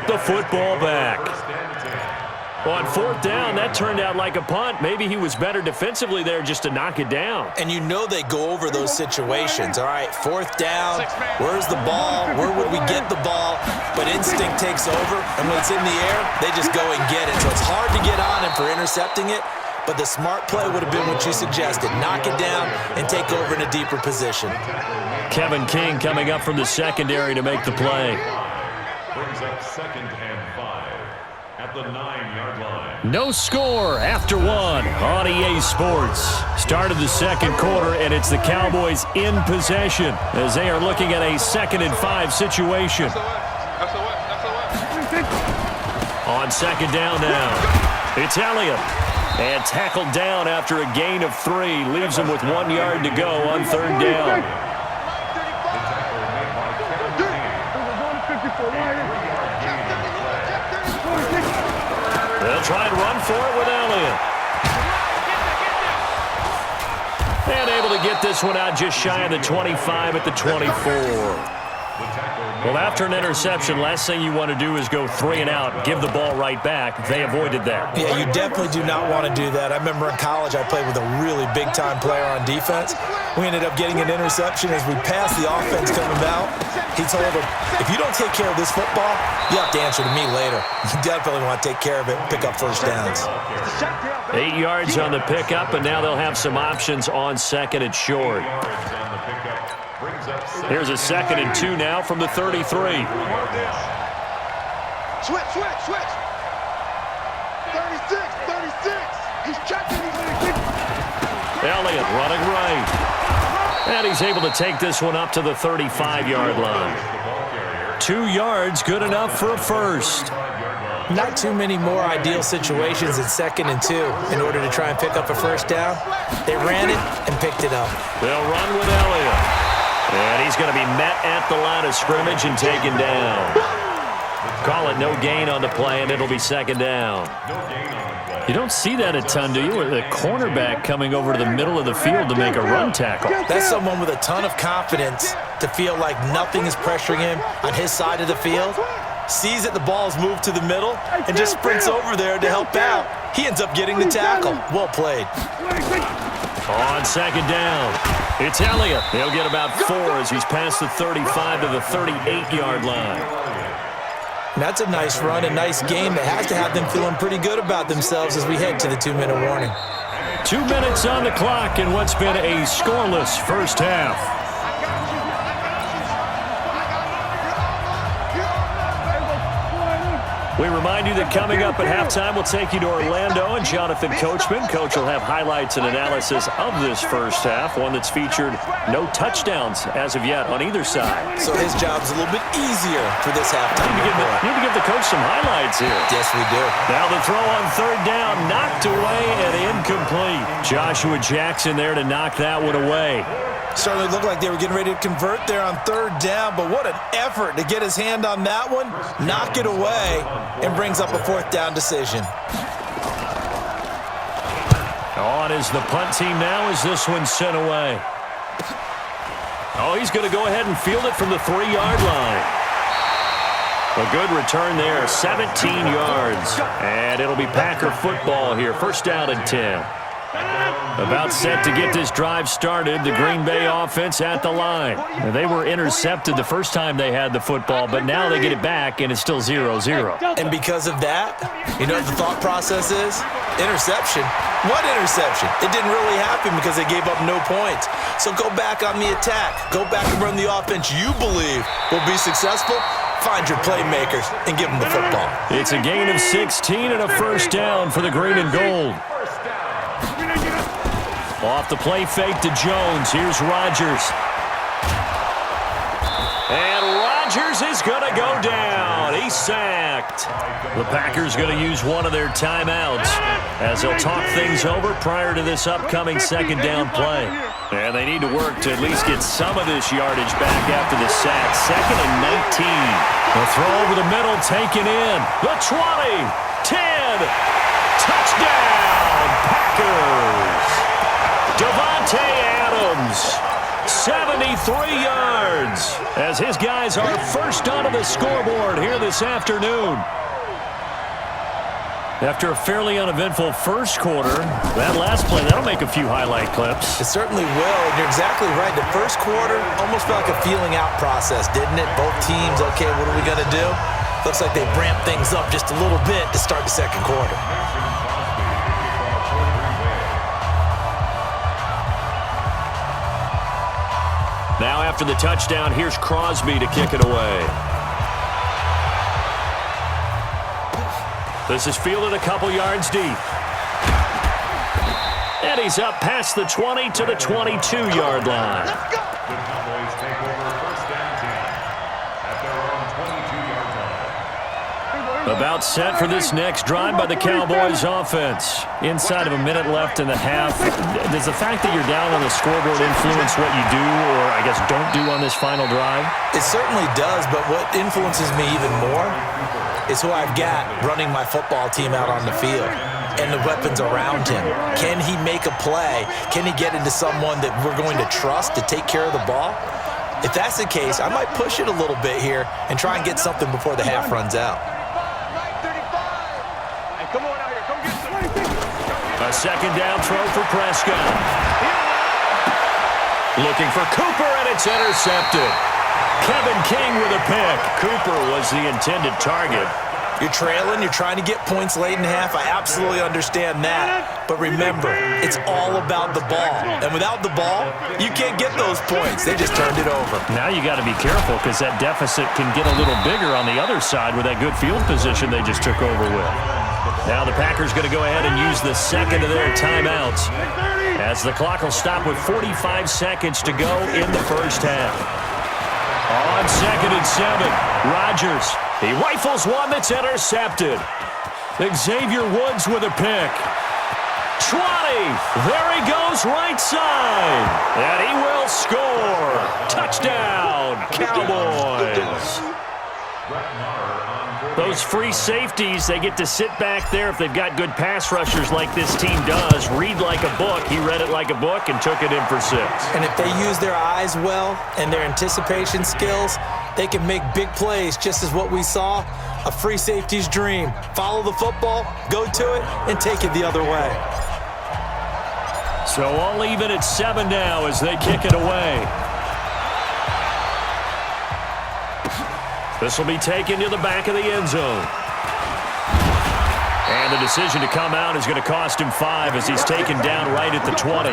get the football back. On fourth down, that turned out like a punt. Maybe he was better defensively there just to knock it down. And you know they go over those situations. All right, fourth down, where's the ball? Where would we get the ball? But instinct takes over, and when it's in the air, they just go and get it. So it's hard to get on him for intercepting it, but the smart play would have been what you suggested. Knock it down and take over in a deeper position. Kevin King coming up from the secondary to make the play. Brings up 2nd and 5 at the 9-yard line. No score after one on EA Sports. Start of the second quarter, and it's the Cowboys in possession as they are looking at a 2nd and 5 situation. On second down now, it's Elliott. And tackled down after a gain of 3. Leaves him with 1 yard to go on third down. They'll try and run for it with Elliott. And able to get this one out just shy of the 25 at the 24. Well, after an interception, last thing you want to do is go 3 and out, give the ball right back. They avoided that. Yeah, you definitely do not want to do that. I remember in college I played with a really big-time player on defense. We ended up getting an interception as we passed the offense coming out. He told him, if you don't take care of this football, you have to answer to me later. You definitely want to take care of it, pick up first downs. 8 yards on the pickup, and now they'll have some options on second and short. Here's a 2nd and 2 now from the 33. Switch. 36, 36. He's checking. Elliott running right. And he's able to take this one up to the 35-yard line. 2 yards, good enough for a first. Not too many more ideal situations in 2nd and 2 in order to try and pick up a first down. They ran it and picked it up. They'll run with Elliott. And he's going to be met at the line of scrimmage and taken down. Call it no gain on the play, and it'll be 2nd down. You don't see that a ton, do you? With a cornerback coming over to the middle of the field to make a run tackle. That's someone with a ton of confidence to feel like nothing is pressuring him on his side of the field. Sees that the ball's moved to the middle and just sprints over there to help out. He ends up getting the tackle. Well played. On 2nd down, it's Elliott. He'll get about 4 as he's past the 35 to the 38-yard line. And that's a nice run, a nice game that has to have them feeling pretty good about themselves as we head to the 2-minute warning. 2 minutes on the clock in what's been a scoreless first half. We remind you that coming up at halftime, we'll take you to Orlando and Jonathan Coachman. Coach will have highlights and analysis of this first half, one that's featured no touchdowns as of yet on either side. So his job's a little bit easier for this halftime. Need to give the coach some highlights here. Yes, we do. Now the throw on third down, knocked away and incomplete. Joshua Jackson there to knock that one away. Certainly looked like they were getting ready to convert there on third down, but what an effort to get his hand on that one, knock it away, and brings up a 4th down decision. On is the punt team now as this one's sent away. Oh, he's going to go ahead and field it from the 3-yard line. A good return there, 17 yards. And it'll be Packer football here, 1st down and 10. About set to get this drive started, the Green Bay offense at the line. They were intercepted the first time they had the football, but now they get it back, and it's still 0-0. And because of that, you know what the thought process is? Interception. What interception? It didn't really happen because they gave up no points. So go back on the attack. Go back and run the offense you believe will be successful. Find your playmakers and give them the football. It's a gain of 16 and a 1st down for the green and gold. Off the play fake to Jones. Here's Rodgers. And Rodgers is going to go down. He's sacked. The Packers going to use one of their timeouts as they'll talk things over prior to this upcoming 2nd down play. And they need to work to at least get some of this yardage back after the sack. 2nd and 19. The throw over the middle taken in. The 20. 10. Touchdown, Packers. Davante Adams 73 yards as his guys are first onto the scoreboard here this afternoon. After a fairly uneventful first quarter, that last play, that'll make a few highlight clips. It certainly will, and you're exactly right. The first quarter almost felt like a feeling out process, didn't it? Both teams, okay, what are we going to do? Looks like they ramped things up just a little bit to start the second quarter. Now after the touchdown, here's Crosby to kick it away. This is fielded a couple yards deep. And he's up past the 20 to the 22-yard line. The Cowboys take over first down 10 at their own 22-yard line. About set for this next drive by the Cowboys offense. Inside of a minute left in the half. Does the fact that you're down on the scoreboard influence what you do or, I guess, don't do on this final drive? It certainly does, but what influences me even more is who I've got running my football team out on the field and the weapons around him. Can he make a play? Can he get into someone that we're going to trust to take care of the ball? If that's the case, I might push it a little bit here and try and get something before the half runs out. A second down throw for Prescott. Looking for Cooper, and it's intercepted. Kevin King with a pick. Cooper was the intended target. You're trailing, you're trying to get points late in half. I absolutely understand that. But remember, it's all about the ball. And without the ball, you can't get those points. They just turned it over. Now you got to be careful because that deficit can get a little bigger on the other side with that good field position they just took over with. Now the Packers going to go ahead and use the second of their timeouts as the clock will stop with 45 seconds to go in the first half. On 2nd and 7, Rodgers. He rifles one that's intercepted. Xavier Woods with a pick. 20. There he goes right side. And he will score. Touchdown, Cowboys. Those free safeties, they get to sit back there if they've got good pass rushers like this team does. Read like a book. He read it like a book and took it in for 6. And if they use their eyes well and their anticipation skills, they can make big plays, just as what we saw, a free safety's dream. Follow the football, go to it, and take it the other way. So all even at 7 now as they kick it away. This will be taken to the back of the end zone. And the decision to come out is going to cost him 5 as he's taken down right at the 20.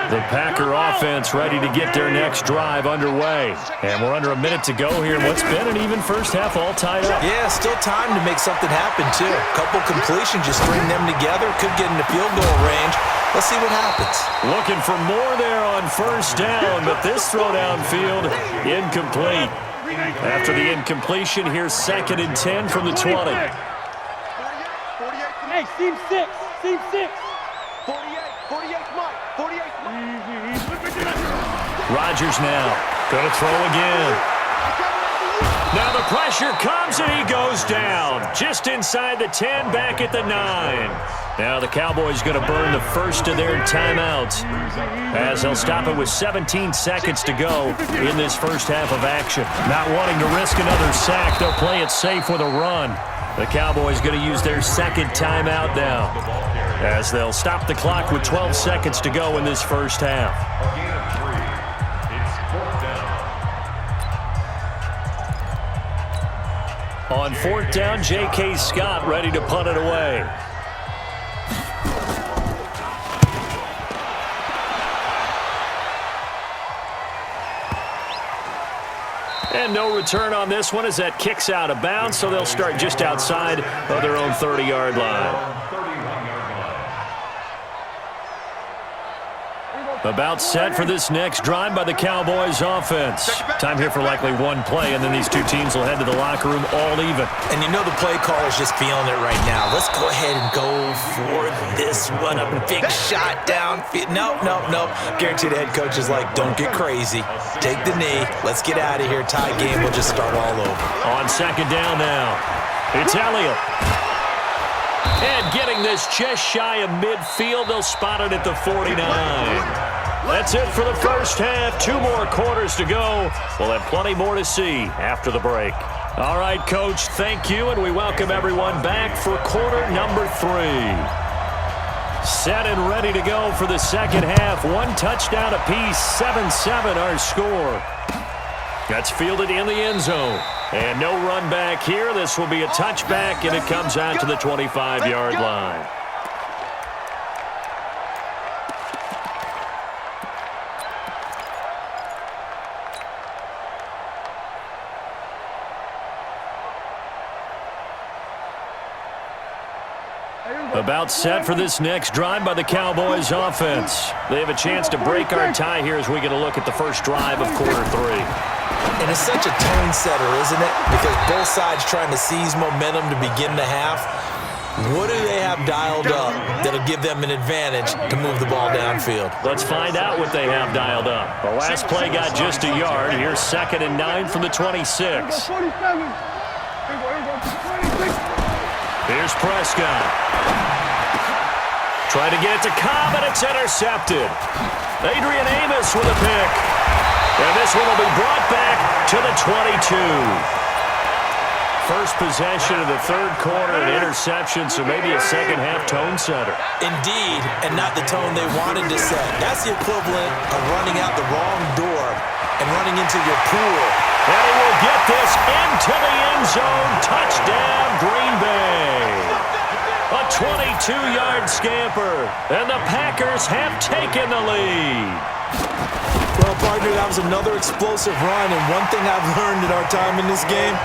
The Packer offense ready to get their next drive underway. And we're under a minute to go here. What's been an even first half all tied up. Yeah, still time to make something happen, too. Couple completions, just string them together. Could get into field goal range. Let's see what happens. Looking for more there on first down, but this throw downfield, incomplete. After the incompletion, here's 2nd and 10 from the 20. Hey, seam 6, seam 6. 48, Mike, 48, Rodgers now, going to throw again. Now the pressure comes and he goes down. Just inside the 10, back at the 9. Now the Cowboys going to burn the first of their timeouts as they'll stop it with 17 seconds to go in this first half of action. Not wanting to risk another sack, they'll play it safe with a run. The Cowboys going to use their second timeout now as they'll stop the clock with 12 seconds to go in this first half. On 4th down, J.K. Scott ready to punt it away. And no return on this one as that kicks out of bounds, so they'll start just outside of their own 30-yard line. About set for this next drive by the Cowboys offense. Time here for likely one play, and then these two teams will head to the locker room all even. And you know the play caller's just feeling it right now. Let's go ahead and go for this one. A big shot downfield. Nope. Guarantee the head coach is like, don't get crazy. Take the knee. Let's get out of here. Tie game. We'll just start all over. On 2nd down now, it's Elliott. And getting this just shy of midfield, they'll spot it at the 49. That's it for the first half. 2 more quarters to go. We'll have plenty more to see after the break. All right, Coach, thank you, and we welcome everyone back for quarter number 3. Set and ready to go for the second half. 1 touchdown apiece, 7-7 our score. That's fielded in the end zone. And no run back here. This will be a touchback, and it comes out to the 25-yard line. About set for this next drive by the Cowboys offense. They have a chance to break our tie here as we get a look at the first drive of quarter 3. And it's such a tone setter, isn't it? Because both sides trying to seize momentum to begin the half. What do they have dialed up that'll give them an advantage to move the ball downfield? Let's find out what they have dialed up. The last play got just a yard. Here's 2nd and 9 from the 26. Here's Prescott. Trying to get it to Cobb, and it's intercepted. Adrian Amos with a pick. And this one will be brought back to the 22. First possession of the third quarter, an interception, so maybe a second-half tone setter. Indeed, and not the tone they wanted to set. That's the equivalent of running out the wrong door and running into your pool. And he will get this into the end zone. Touchdown, Green Bay. A 22-yard scamper, and the Packers have taken the lead. Well, partner, that was another explosive run, and one thing I've learned in our time in this game,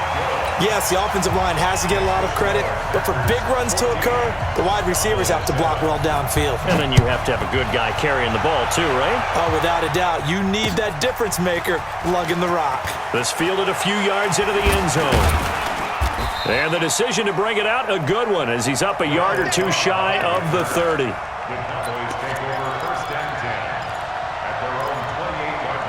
yes, the offensive line has to get a lot of credit, but for big runs to occur, the wide receivers have to block well downfield. And then you have to have a good guy carrying the ball too, right? Oh, without a doubt. You need that difference maker lugging the rock. This fielded a few yards into the end zone. And the decision to bring it out, a good one, as he's up a yard or 2 shy of the 30. The Cowboys take over 1st and 10 at their own 28-yard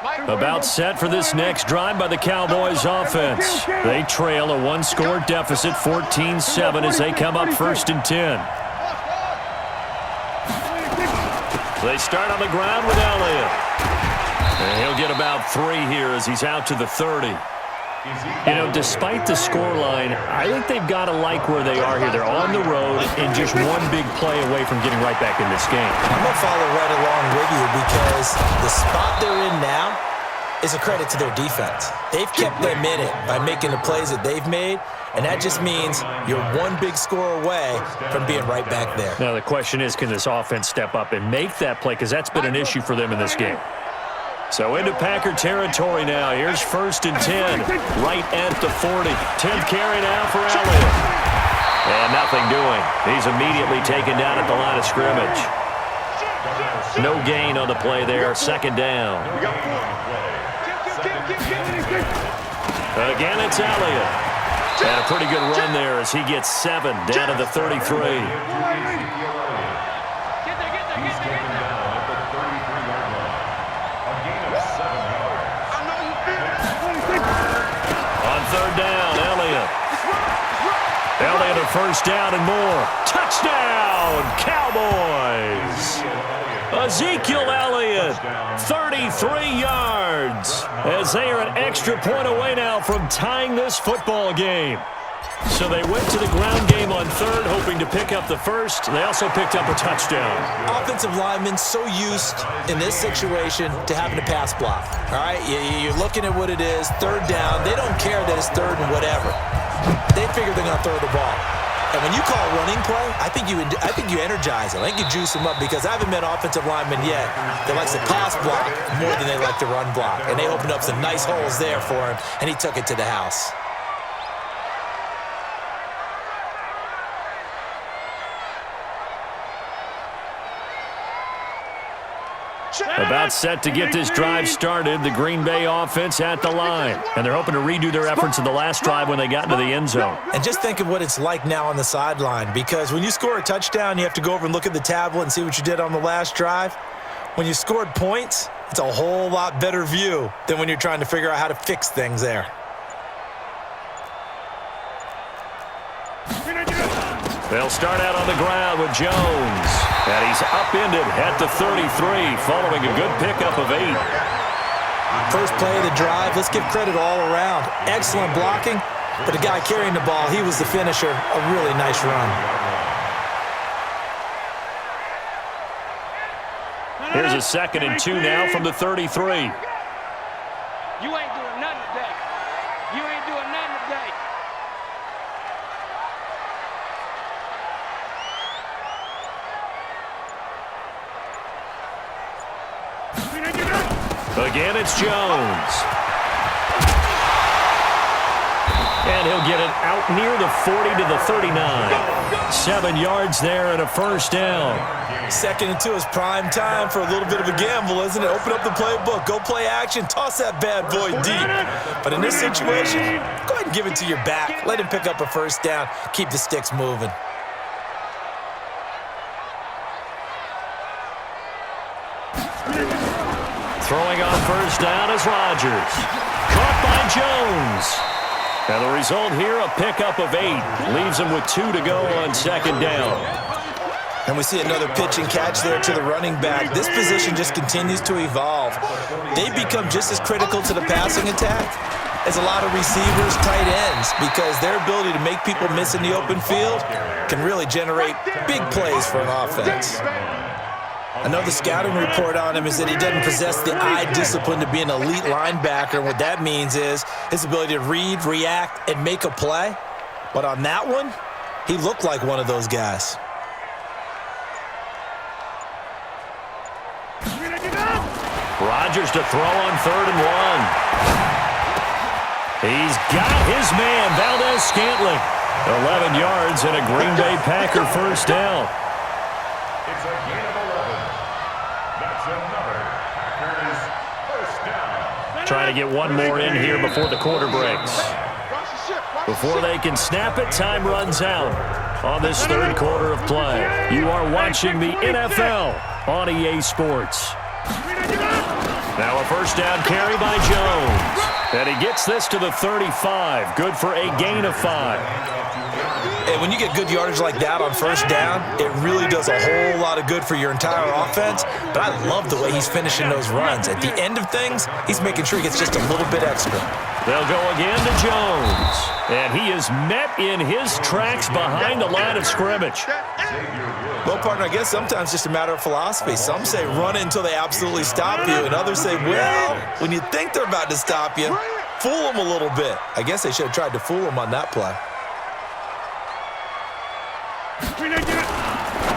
line. About set for this next drive by the Cowboys offense. They trail a 1-score deficit, 14-7, as they come up 1st and 10. They start on the ground with Elliott. And he'll get about 3 here as he's out to the 30. You know, despite the scoreline, I think they've got to like where they are here. They're on the road and just one big play away from getting right back in this game. I'm going to follow right along with you because the spot they're in now is a credit to their defense. They've kept them in it by making the plays that they've made, and that just means you're one big score away from being right back there. Now, the question is, can this offense step up and make that play? Because that's been an issue for them in this game. So into Packer territory now. Here's 1st and 10, right at the 40. 10th carry now for Elliott. And nothing doing. He's immediately taken down at the line of scrimmage. No gain on the play there. 2nd down. Again, it's Elliott. And a pretty good run there as he gets 7 down to the 33. Elliott a 1st down and more. Touchdown, Cowboys! Ezekiel Elliott, 33 yards, as they are an extra point away now from tying this football game. So they went to the ground game on 3rd, hoping to pick up the 1st. They also picked up a touchdown. Offensive linemen so used in this situation to having to pass block. All right, you're looking at what it is, 3rd down. They don't care that it's 3rd and whatever. They figure they're going to throw the ball. And when you call a running play, I think you energize them. I think you juice them up because I haven't met an offensive lineman yet that likes to pass block more than they like to run block. And they opened up some nice holes there for him, and he took it to the house. About set to get this drive started, the Green Bay offense at the line. And they're hoping to redo their efforts in the last drive when they got into the end zone. And just think of what it's like now on the sideline, because when you score a touchdown, you have to go over and look at the tablet and see what you did on the last drive. When you scored points, it's a whole lot better view than when you're trying to figure out how to fix things there. They'll start out on the ground with Jones. And he's upended at the 33 following a good pickup of 8. First play of the drive, let's give credit all around. Excellent blocking, but the guy carrying the ball, he was the finisher. A really nice run. Here's a 2nd and 2 now from the 33. You ain't doing nothing today. You ain't doing nothing today. Again, it's Jones. And he'll get it out near the 40 to the 39. 7 yards there and a first down. 2nd and 2 is prime time for a little bit of a gamble, isn't it? Open up the playbook, go play action, toss that bad boy deep. But in this situation, go ahead and give it to your back. Let him pick up a first down. Keep the sticks moving. Throwing on first down is Rodgers. Caught by Jones. And the result here, a pickup of 8. Leaves him with 2 to go on 2nd down. And we see another pitch and catch there to the running back. This position just continues to evolve. They become just as critical to the passing attack as a lot of receivers, tight ends, because their ability to make people miss in the open field can really generate big plays for an offense. I know the scouting report on him is that he doesn't possess the eye discipline to be an elite linebacker. And what that means is his ability to read, react, and make a play. But on that one, he looked like one of those guys. Rodgers to throw on 3rd and 1. He's got his man, Valdez-Scantling. 11 yards and a Green Bay Packer first down. It's a gain of 11. That's another Packers first down. Trying to get one more in here before the quarter breaks. Before they can snap it, time runs out on this 3rd quarter of play. You are watching the NFL on EA Sports. Now a first down carry by Jones. And he gets this to the 35. Good for a gain of 5. And when you get good yardage like that on first down, it really does a whole lot of good for your entire offense. But I love the way he's finishing those runs. At the end of things, he's making sure he gets just a little bit extra. They'll go again to Jones. And he is met in his tracks behind the line of scrimmage. Well, partner, I guess sometimes it's just a matter of philosophy. Some say run until they absolutely stop you, and others say, well, when you think they're about to stop you, fool them a little bit. I guess they should have tried to fool him on that play.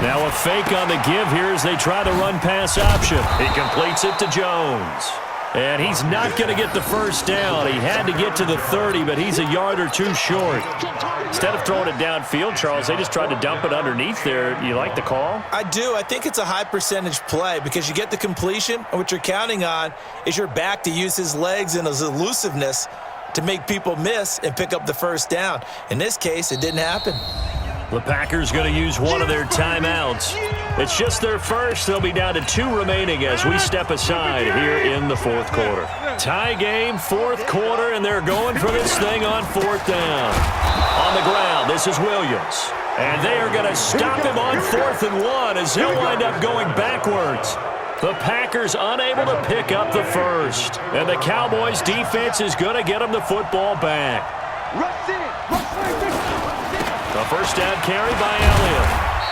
Now a fake on the give here as they try the run-pass option. He completes it to Jones. And he's not going to get the first down. He had to get to the 30, but he's a yard or 2 short. Instead of throwing it downfield, Charles, they just tried to dump it underneath there. You like the call? I do. I think it's a high-percentage play because you get the completion, and what you're counting on is your back to use his legs and his elusiveness to make people miss and pick up the first down. In this case, it didn't happen. The Packers going to use one of their timeouts. It's just their first. They'll be down to 2 remaining as we step aside here in the 4th quarter. Tie game, 4th quarter, and they're going for this thing on 4th down. On the ground, this is Williams. And they are going to stop him on 4th and 1 as he'll wind up going backwards. The Packers unable to pick up the first. And the Cowboys defense is going to get them the football back. A first down carry by Elliott.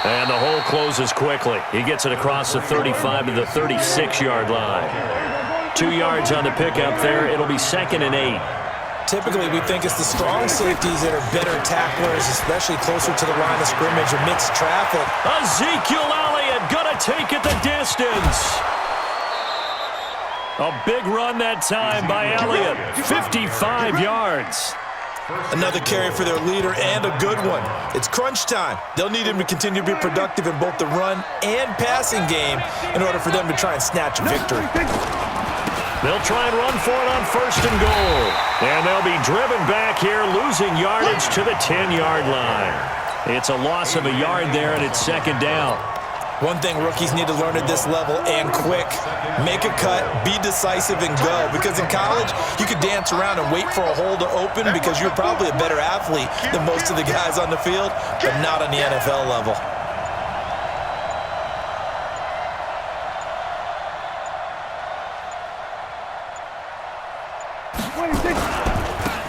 And the hole closes quickly. He gets it across the 35 to the 36-yard line. 2 yards on the pickup there. It'll be 2nd and 8. Typically, we think it's the strong safeties that are better tacklers, especially closer to the line of scrimmage amidst traffic. Ezekiel Elliott gonna take it the distance. A big run that time by Elliott. 55 yards. Another carry for their leader and a good one. It's crunch time. They'll need him to continue to be productive in both the run and passing game in order for them to try and snatch a victory. They'll try and run for it on 1st and goal. And they'll be driven back here, losing yardage to the 10-yard line. It's a loss of a yard there, and it's 2nd down. One thing rookies need to learn at this level, and quick, make a cut, be decisive, and go. Because in college, you could dance around and wait for a hole to open because you're probably a better athlete than most of the guys on the field, but not on the NFL level.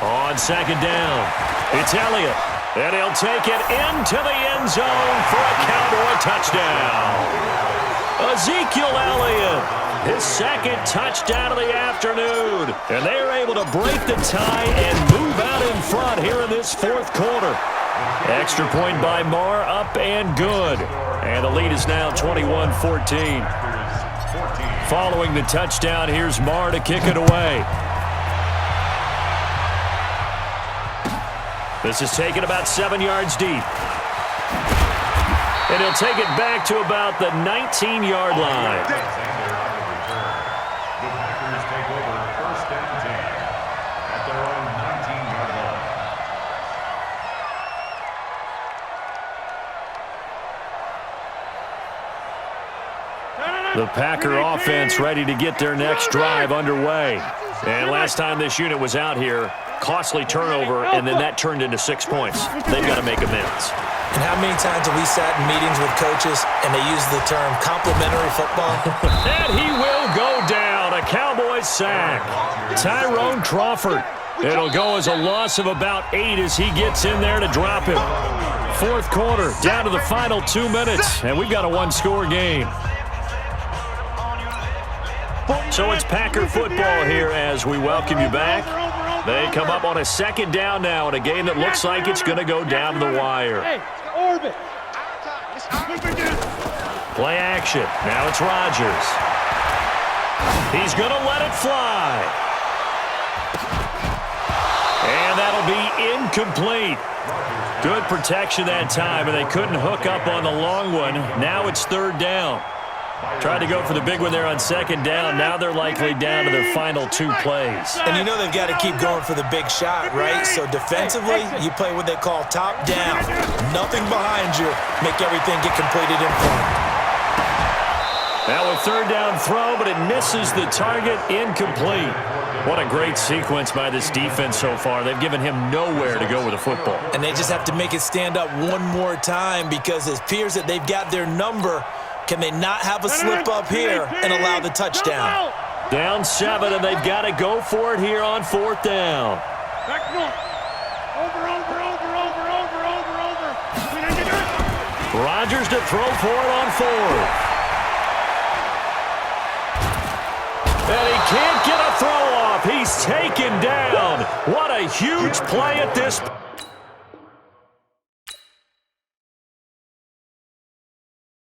On second down, it's Elliott. And he'll take it into the end zone for a Cowboy touchdown. Ezekiel Elliott, his second touchdown of the afternoon. And they are able to break the tie and move out in front here in this fourth quarter. Extra point by Marr, up and good. And the lead is now 21-14. Following the touchdown, here's Marr to kick it away. This is taken about 7 yards deep. And he'll take it back to about the 19-yard line. The Packers take over first and 10 at their own 19-yard line. The Packer offense ready to get their next drive underway. And last time this unit was out here, costly turnover, and then that turned into 6 points. They've got to make amends. And how many times have we sat in meetings with coaches and they use the term complimentary football? And he will go down. A Cowboys sack. Tyrone Crawford. It'll go as a loss of about 8 as he gets in there to drop him. Fourth quarter, down to the final 2 minutes, and we've got a one-score game. So it's Packer football here as we welcome you back. They come up on a second down now in a game that looks like it's going to go down to the wire. Play action. Now it's Rodgers. He's going to let it fly. And that'll be incomplete. Good protection that time, and they couldn't hook up on the long one. Now it's third down. Tried to go for the big one there on second down. Now they're likely down to their final 2 plays. And you know they've got to keep going for the big shot, right? So defensively, you play what they call top down. Nothing behind you. Make everything get completed in front. Now a third down throw, but it misses the target. Incomplete. What a great sequence by this defense so far. They've given him nowhere to go with the football. And they just have to make it stand up one more time because it appears that they've got their number. Can they not have a slip up here and allow the touchdown? Down 7, and they've got to go for it here on fourth down. Rodgers to throw for it on fourth. And he can't get a throw off. He's taken down. What a huge play at this point.